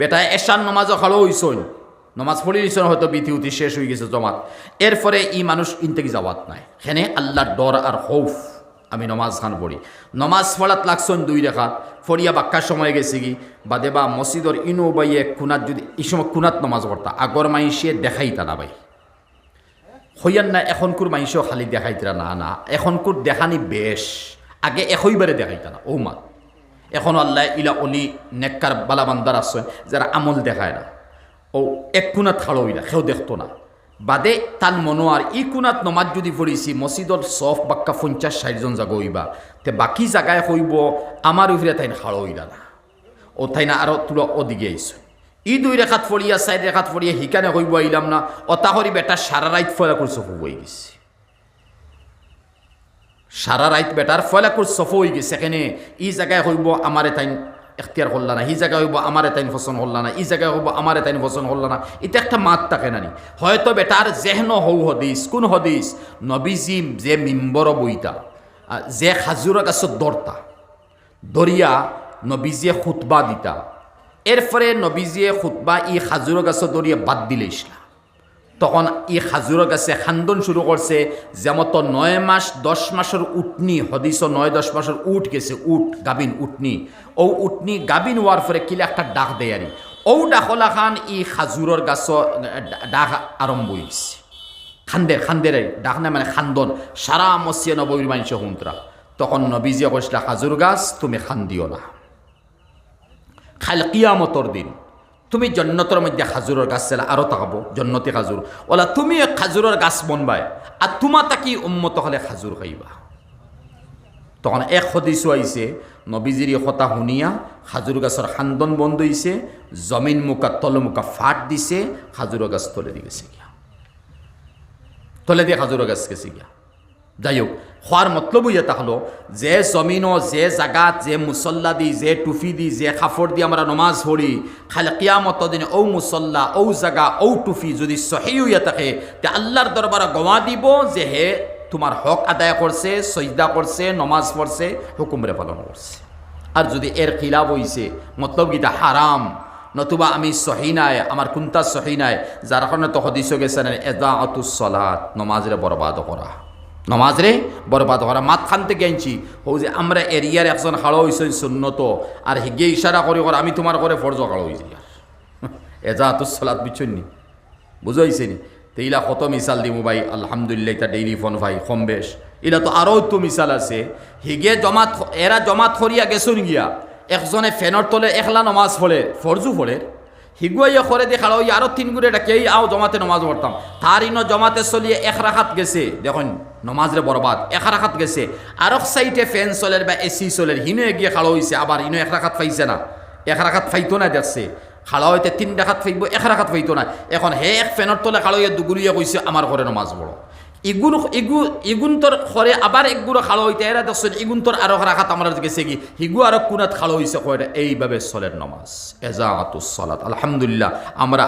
বেটা এশার নমাজও খালো হইসন, নমাজ পড়ি দিয়েছেন, হয়তো বিধি উতি শেষ হয়ে গেছে জমাত, এরপরে ই মানুষ ইনতেকি যাওয়াত নাই, হেনে আল্লাহর ডর আর খৌফ আমি নমাজ খান পড়ি। নমাজ পড়াত লাগছন 2 রেখাত, ফরিয়া বাক্কার সময় গেছে কি বাদে বা মসজিদর ইনো বাইয়ে কুনাত, যদি এই সময় কুনাত নমাজ পড়তা আগর মাইসে দেখাইতা না ভাই, হইয়ান না এখনকুর মাইসেও খালি দেখাইতরা না, না এখনকুর দেখানি বেশ, আগে একইবারে দেখাইতা না ও মা। এখন আল্লাহ ইলা অলি নেককার বালাবান্দার আছে যারা আমল দেখায় না, ও এক কুনাত খাড়ো ইলা সেও দেখতো না, বাদে তান মনোয়ার ই কুনাত নমাজ যদি পড়িছি মসজিদর সফ বাক্কা 50-60 জন জাগো হইবা, তে বাকি জায়গায় হইব আমার উপরে তাই খাড়ো হইলা না, ও তাই না আরো তুলো ওদিকে আইসো। ই 2 রেখাত ফড়িয়া 4 রেখাত ফড়িয়া হিকানে হইব আইলাম না, অতাহরি বেটা সারা রাইত ফয়লা করছো হয়ে গেছে, সারা রাইত বেটার ফয়লা করছো হয়ে গেছে, সেখানে ই জায়গায় হইব আমারে তাই এখতিয়ার করলা না, ই জায়গায় হইব আমারে তাইন পছন্দ হল্লা না, ই জায়গায় হইব আমারে তাইন পছন্দ হল্লা না, এটা একটা মাত থাকে নানি। হয়তো বেটার জেহন হৌ হদিস, কোন হদিস নবীজি যে মিম্বর বইতা, যে খাজুর গাছত দরতা দরিয়া নবীজিয়ে খুতবা দিতা, এরপরে নবীজিয়ে খুতবা ই খাজুর গাছ দরিয়া বাদ দিলে ইসলাম, তখন ই খাজুর গাছে খান্দন শুরু করছে, যেমত 9 মাস 10 মাসের উটনি, হদিস 9-10 মাসের উঠ গেছে, উঠ গাবিন উটনি, ও উটনি গাবিন হওয়ার পরে কিলে একটা ডাক দেয়ারি, ও ডাকলা খান ই খাজুরের গাছ ডাক আরম্ভ হয়েছে, খান্দের ডাক না মানে খান্দন, সারা মসজিদে নবীর মানুষ হুন্তরা, তখন নবীজিয়া কইসলা খাজুর গাছ তুমি খান্দিও না, খাল কিয়ামতর দিন তুমি জন্নতর মধ্যে খাজুরের গাছ ছেলে আরও তাকাবো জন্নতি খাজুর, ওলা তুমি খাজুরের গাছ বনবাই আর তোমা তাকি উম্মত হলে খাজুর খাইবা। তখন এক হদিসও আইছে নবীজির কথা শুনিয়া খাজুর গাছের খান্দন বন্ধ হইছে, জমিন মুখা তল মুখা ফাট দিছে, খাজুরের গাছ তলে দিয়ে গেছে গিয়া, তলে দিয়ে খাজুরের গাছ গেছে গিয়া। যাই হোক, হওয়ার মতলব ইয়ে হলো যে জমিনও যে জাগাত যে মুসল্লা দি যে টুফি দি যে কাপড় দিয়ে আমরা নমাজ পড়ি, খালি কিয়ামত দিনে ও মুসল্লা ও জাগা ও টুফি যদি সহি হইয়া থাকে, তে আল্লাহর দরবারে গওয়া দিব যে হে তোমার হক আদায় করছে, সজদা করছে, নমাজ পড়ছে, হুকুমরে পালন করছে। আর যদি এর খিলাফ হইছে মতলব গীতা হারাম, নতুবা আমি সহি নাই, আমার কুন্তা সহি নাই, যার কারণে তো হদিস গেছে এদাআতুস সালাত, নমাজরে বরবাদ করা, নমাজরে বরবাদ করা। মাঝখান থেকে আনছি হো যে আমরা এরিয়ার একজন হাড়ো হয়েছে সুন্নত, আর হিগে ইশারা করে আমি তোমার করে ফরজ হাড়ো হয়েছি, এজাতুস সালাত বুঝছেননি, বুঝাইছে নি? তো ইলা কত মিসাল দিব ভাই, আলহামদুলিল্লাহ এটা ডেইলি ফোন ভাই কম বেশ, ইলা তো আরও তো মিসাল আছে। হিগে জমাত এরা জমাত করিয়া গেছুন গিয়া, একজনে ফ্যানের তলে একলা নমাজ পড়ে, ফরজু পড়ে, হিগুয়াইয়া করে দেখালো ওই আরও 3 গুড়ে কেই আও জমাতে নমাজ পড়তাম, তার ইনো জমাতে চলিয়ে 1 রাখাত গেছে, দেখুন নমাজরে বরবাদ, 1 রাখাত গেছে, আর সাইডে ফ্যান চলের বা এসি চলের, হিনো গিয়ে খালো হয়েছে, আবার ইনো 1 রাখাত পাইছে না, 1 রাখাত ফাইতো না দেখছে, খালা হইতে 3 রাখাত ফাইব, 1 রাখাত ফাইতো না, এখন হে এক ফ্যানের তলে খালো হইয়া দুগুলিয়া কইছে আমার ঘরে নমাজ পড়ো, ইগুন তোর ঘরে আবার একগুড়ো খালো হইতে এরা দেখছেন ইগুন তোর আরো রাখাত আমার গেছে কি, হিগু আরো কুনাত খালো হইছে কয়টা, এইভাবে চলের নমাজ এজাআতুস সালাত। আলহামদুলিল্লাহ আমরা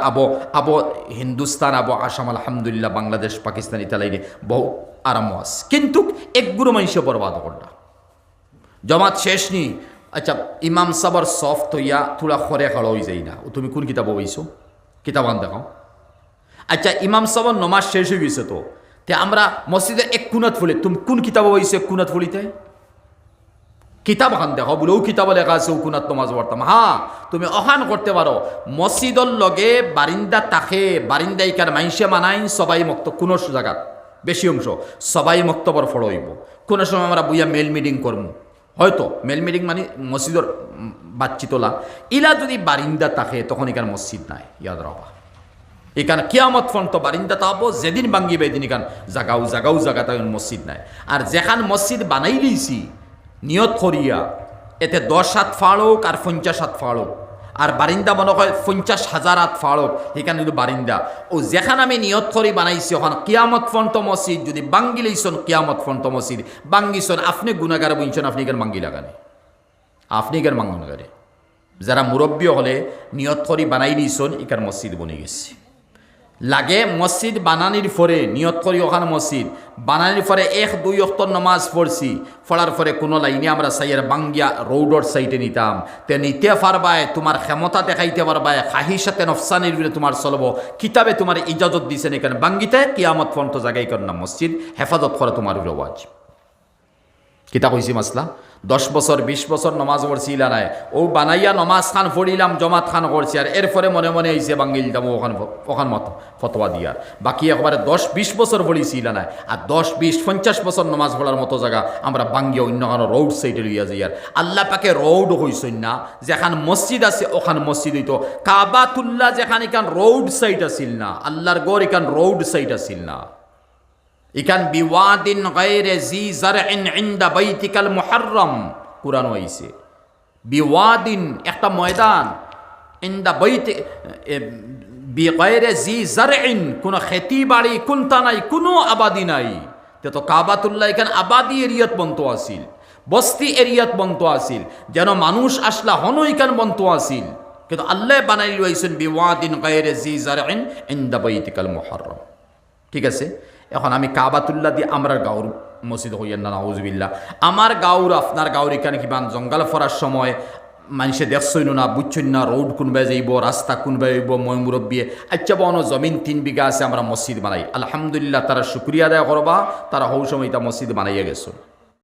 আবো হিন্দুস্তান, আবো আসাম, আলহামদুলিল্লাহ বাংলাদেশ, পাকিস্তান, ইতালি বহু আরাম আছে, কিন্তু একগুড়ো মানুষে বরবাদ করলা, জমাত শেষ নি, আচ্ছা ইমাম সাবর সফট হইয়া থোড়া খরে খালো হয়ে যাই না, তুমি কোন কিতাব বইছো, কিতাব আন দেখাও। আচ্ছা ইমাম সাবর নমাজ শেষ হয়ে গেছে, তো তে আমরা মসজিদে 1 কুনাত ফুলি, তুমি কোন কিতাব বইছো 1 কুনাত ফুলিতে, কিতাব খান দেখো, বলে ও কিতাব লেখা আছে ও কুনাত নমাজ পড়তাম। হ্যাঁ তুমি অহান করতে পারো, মসজিদর লগে বারিন্দা তাকে, বারিন্দা ইকার মাইসে মানাই সবাই মক্ত, কোনো জায়গা বেশি অংশ সবাই মক্তবর ফড়ো হইব, কোনো সময় আমরা বইয়া মেল মিটিং করবো, হয়তো মেল মিটিং মানে মসজিদর বাচ্চি তোলা, ইলা যদি বারিন্দা থাকে তখন এখানে মসজিদ নাই, ইয়াদ রাখবা, এখানে কিয়ামত পর্যন্ত বারিন্দা তাবো, যেদিন ভাঙ্গিবে এদিন এখান জাগাও জায়গা তাই মসজিদ নাই। আর যেখান মসজিদ বানাই লইছি নিয়ত করিয়া, এতে 10 হাত ফাড়ক আর 50 হাত ফাড়ক, আর বারিন্দা মনে হয় 50,000 হাত ফাড়ক, এখানে কিন্তু বারিন্দা, ও যেখানে আমি নিয়ত করি বানাইছি ওখানে কিয়ামত পর্যন্ত মসজিদ যদি বাঙ্গি লইছন, কিয়ামত পর্যন্ত মসজিদ বাঙ্গিছন, আপনি গুনাগার বুঝছেন, আপনি এখানে বাঙ্গি লাগানে, আপনি এখানে বাঙ্গনাগারে, যারা মুরব্বী হলে নিয়ত করি বানাই দিয়েছন, এখানে মসজিদ বনে গেছে। লাগে মসজিদ বানানির পরে নিয়ত করি ওখানে মসজিদ বানানির পরে 1-2 ওয়াক্ত নমাজ পড়ছি পড়ার পরে কোনো লাইনে আমরা সাইয়ের বাঙ্গিয়া রোডর সাইডে নিতাম তে নিতে পারবায় তোমার ক্ষমতা দেখাইতে পারবায় খাহিসাতে নফসানির বিরে তোমার চলব কিতাবে তোমার ইজাজত দিছেন এখানে বাঙ্গিতে কিয়ামত পর্যন্ত জায়গায় কর না মসজিদ হেফাজত করা তোমার রেওয়াজ কিতা কইছি মাসলা 10 বছর 20 বছর নমাজ পড়ছি ইলা নাই ও বানাইয়া নমাজ খান পড়িলাম জমাত খান করছি আর এরপরে মনে মনে আইসে বাঙ্গিল দাম ওখান মত ফতোয়া দিয়ার বাকি একবারে 10-20 বছর পড়িছি ইলা নাই আর 10-20-50 বছর নমাজ পড়ার মতো জায়গা আমরা বাঙ্গিয়া অন্য কোনো রোড সাইডে লইয়া যাই আর আল্লাহ পাকে রোড হইছেন না যেখান মসজিদ আছে ওখান মসজিদ হইতো কাবাতুল্লাহ যেখানে কান রোড সাইড আছিল না আল্লাহর গড় এখান রোড সাইড আছিল না ইকান বিওয়াদিন গায়রে জি জারইন ইনদা বাইতিকাল মুহাররম কুরআন হইছে বিওয়াদিন একটা ময়দান ইনদা বাইতি বিগায়রে জি জারইন কোন খেতি বাড়ি কোনটা নাই কোনো আবাদি নাই তো কাবাতুল্লাহ এখান আবাদি এরিয়াত বন্ত আছিল বস্তি এরিয়াত বন্ত আছিল যেন মানুষ আসলা হন এখান বন্ত আছিল কিন্তু আল্লাহ বানাই লইছেন বিওয়াদিন গায়রে জি জারইন ইনদা বাইতিকাল মুহাররম ঠিক আছে এখন আমি কাবাতুল্লাহ দিয়ে আমরা গাঁর মসজিদ হইয়ান না নাউজুবিল্লাহ আমার গাঁর আপনার গাঁর এখানে কিমান জঙ্গল ফরার সময় মানুষে দেখছইন না বুঝছইন না রোড কোনবাই যাইব রাস্তা কোনবাই যাইব মই মুরব্বী আচ্ছা বনো জমিন 3 বিঘা আছে আমরা মসজিদ বানাই আলহামদুলিল্লাহ তারা শুকরিয়া আদায় করবা তারা হৌ সময় তা মসজিদ বানাইয়া গেছো